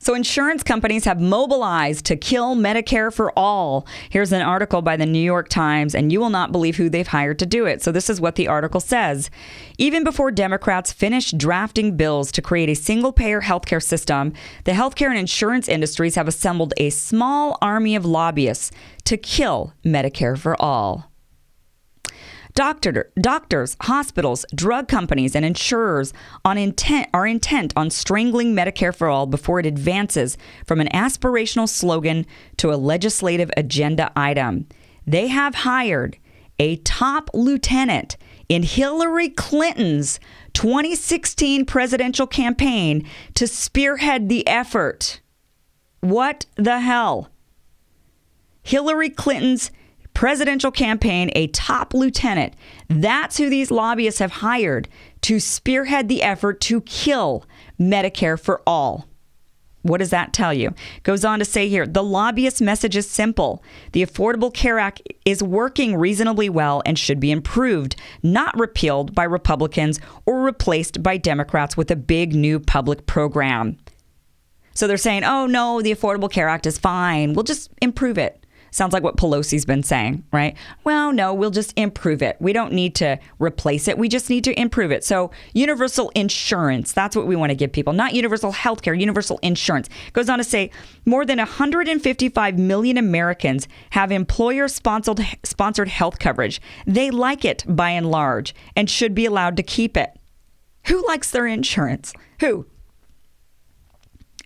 So insurance companies have mobilized to kill Medicare for all. Here's an article by the New York Times, and you will not believe who they've hired to do it. So this is what the article says. Even before Democrats finished drafting bills to create a single-payer healthcare system, the healthcare and insurance industries have assembled a small army of lobbyists to kill Medicare for all. Doctors, hospitals, drug companies, and insurers are intent on strangling Medicare for all before it advances from an aspirational slogan to a legislative agenda item. They have hired a top lieutenant in Hillary Clinton's 2016 presidential campaign to spearhead the effort. What the hell? Hillary Clinton's presidential campaign, a top lieutenant. That's who these lobbyists have hired to spearhead the effort to kill Medicare for all. What does that tell you? Goes on to say here, the lobbyist message is simple. The Affordable Care Act is working reasonably well and should be improved, not repealed by Republicans or replaced by Democrats with a big new public program. So they're saying, oh no, the Affordable Care Act is fine. We'll just improve it. Sounds like what Pelosi's been saying, right? Well, no, we'll just improve it. We don't need to replace it. We just need to improve it. So universal insurance, that's what we want to give people, not universal health care, universal insurance. Goes on to say more than 155 million Americans have employer-sponsored health coverage. They like it by and large and should be allowed to keep it. Who likes their insurance? Who?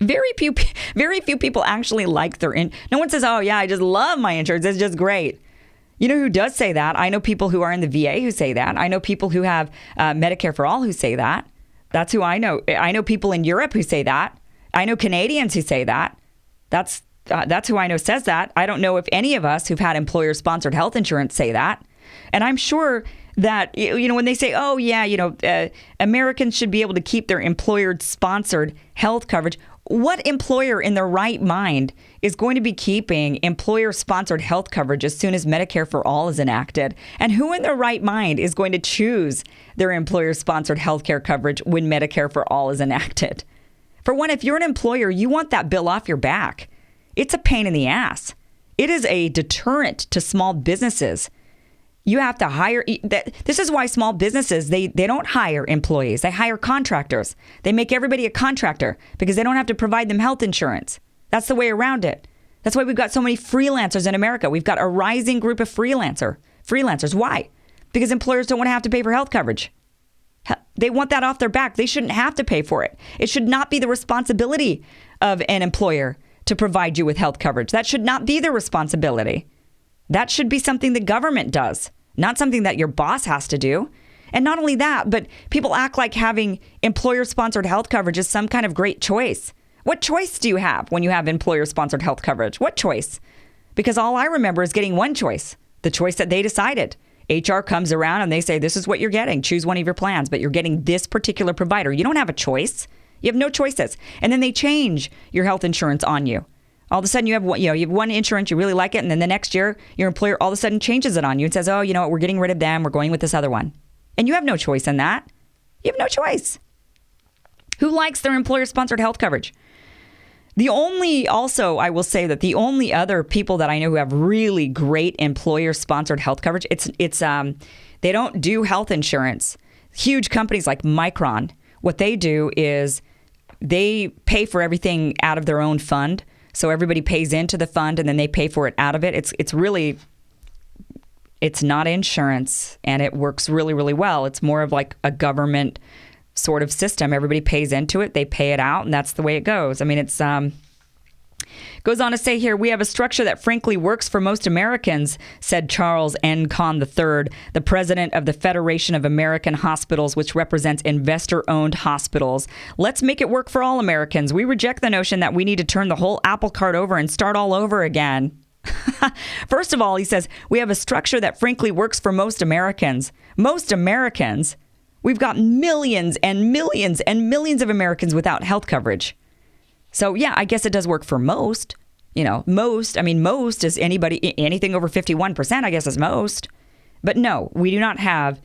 Very few people actually like their no one says, oh yeah, I just love my insurance. It's just great. You know who does say that? I know people who are in the VA who say that. I know people who have Medicare for all who say that. That's who I know. I know people in Europe who say that. I know Canadians who say that. That's who I know says that. I don't know if any of us who've had employer-sponsored health insurance say that. And I'm sure that, when they say, oh yeah, Americans should be able to keep their employer-sponsored health coverage. What employer in their right mind is going to be keeping employer-sponsored health coverage as soon as Medicare for all is enacted? And who in their right mind is going to choose their employer-sponsored health care coverage when Medicare for all is enacted? For one, if you're an employer, you want that bill off your back. It's a pain in the ass. It is a deterrent to small businesses. You have to hire. This is why small businesses, they don't hire employees. They hire contractors. They make everybody a contractor because they don't have to provide them health insurance. That's the way around it. That's why we've got so many freelancers in America. We've got a rising group of freelancers. Why? Because employers don't want to have to pay for health coverage. They want that off their back. They shouldn't have to pay for it. It should not be the responsibility of an employer to provide you with health coverage. That should not be their responsibility. That should be something the government does. Not something that your boss has to do. And not only that, but people act like having employer-sponsored health coverage is some kind of great choice. What choice do you have when you have employer-sponsored health coverage? What choice? Because all I remember is getting one choice, the choice that they decided. HR comes around and they say, this is what you're getting. Choose one of your plans, but you're getting this particular provider. You don't have a choice. You have no choices. And then they change your health insurance on you. All of a sudden you have one insurance, you really like it, and then the next year your employer all of a sudden changes it on you and says, oh, you know what, we're getting rid of them, we're going with this other one. And you have no choice in that. You have no choice. Who likes their employer-sponsored health coverage? I will say that the only other people that I know who have really great employer-sponsored health coverage, they don't do health insurance. Huge companies like Micron, what they do is they pay for everything out of their own fund. So everybody pays into the fund and then they pay for it out of it. It's not insurance and it works really, really well. It's more of like a government sort of system. Everybody pays into it, they pay it out, and that's the way it goes. I mean, it's goes on to say here, we have a structure that frankly works for most Americans, said Charles N. Kahn III, the president of the Federation of American Hospitals, which represents investor-owned hospitals. Let's make it work for all Americans. We reject the notion that we need to turn the whole apple cart over and start all over again. First of all, he says, we have a structure that frankly works for most Americans. Most Americans? We've got millions and millions and millions of Americans without health coverage. So, yeah, I guess it does work for most. Most is anything over 51%, I guess is most. But no, we do not have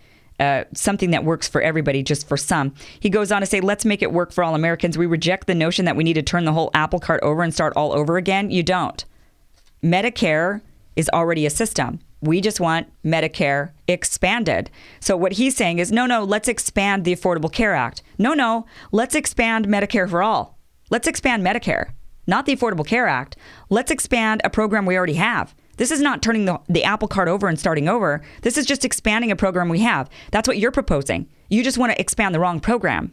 something that works for everybody, just for some. He goes on to say, let's make it work for all Americans. We reject the notion that we need to turn the whole apple cart over and start all over again. You don't. Medicare is already a system. We just want Medicare expanded. So what he's saying is, no, let's expand the Affordable Care Act. No, let's expand Medicare for all. Let's expand Medicare, not the Affordable Care Act. Let's expand a program we already have. This is not turning the apple cart over and starting over. This is just expanding a program we have. That's what you're proposing. You just want to expand the wrong program.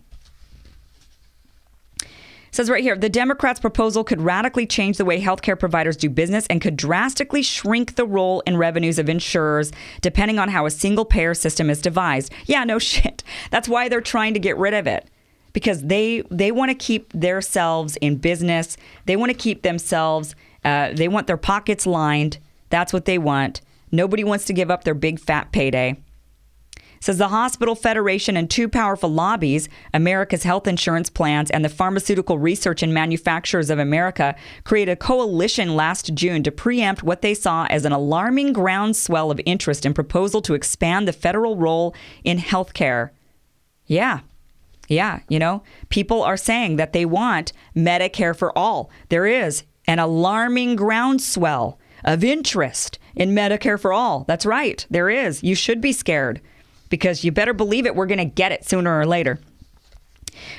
It says right here, the Democrats' proposal could radically change the way healthcare providers do business and could drastically shrink the role and revenues of insurers, depending on how a single payer system is devised. Yeah, no shit. That's why they're trying to get rid of it. Because they want to keep themselves in business. They want to keep themselves, they want their pockets lined. That's what they want. Nobody wants to give up their big fat payday. Says the Hospital Federation and two powerful lobbies, America's Health Insurance Plans and the Pharmaceutical Research and Manufacturers of America, created a coalition last June to preempt what they saw as an alarming groundswell of interest in proposal to expand the federal role in healthcare. Yeah, people are saying that they want Medicare for all. There is an alarming groundswell of interest in Medicare for all. That's right. There is. You should be scared because you better believe it. We're going to get it sooner or later.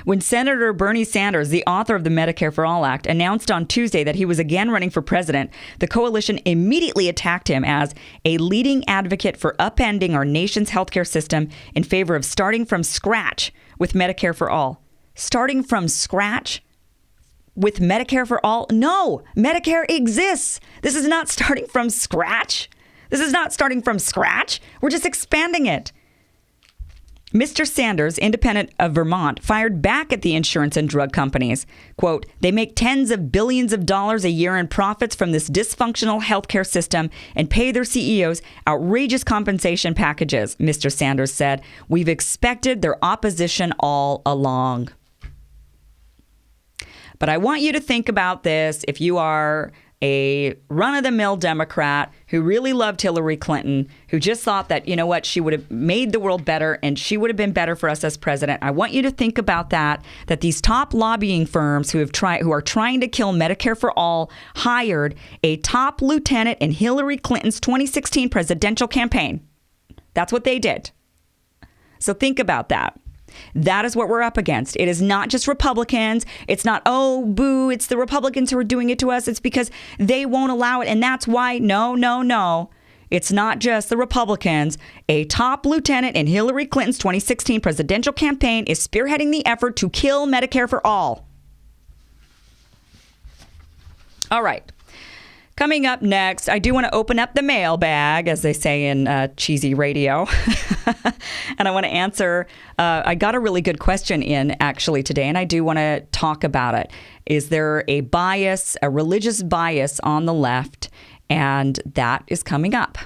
When Senator Bernie Sanders, the author of the Medicare for All Act, announced on Tuesday that he was again running for president, the coalition immediately attacked him as a leading advocate for upending our nation's healthcare system in favor of starting from scratch with Medicare for all. Starting from scratch with Medicare for all? No, Medicare exists. This is not starting from scratch. We're just expanding it. Mr. Sanders, independent of Vermont, fired back at the insurance and drug companies. Quote, they make tens of billions of dollars a year in profits from this dysfunctional healthcare system and pay their CEOs outrageous compensation packages, Mr. Sanders said. We've expected their opposition all along. But I want you to think about this if you are a run-of-the-mill Democrat who really loved Hillary Clinton, who just thought that, you know what, she would have made the world better and she would have been better for us as president. I want you to think about that these top lobbying firms who are trying to kill Medicare for all hired a top lieutenant in Hillary Clinton's 2016 presidential campaign. That's what they did. So think about that. That is what we're up against. It is not just Republicans. It's not, oh, boo, it's the Republicans who are doing it to us. It's because they won't allow it. And that's why, no. It's not just the Republicans. A top lieutenant in Hillary Clinton's 2016 presidential campaign is spearheading the effort to kill Medicare for all. All right. Coming up next, I do want to open up the mailbag, as they say in cheesy radio. And I want to answer, I got a really good question in actually today, and I do want to talk about it. Is there a bias, a religious bias on the left? And that is coming up.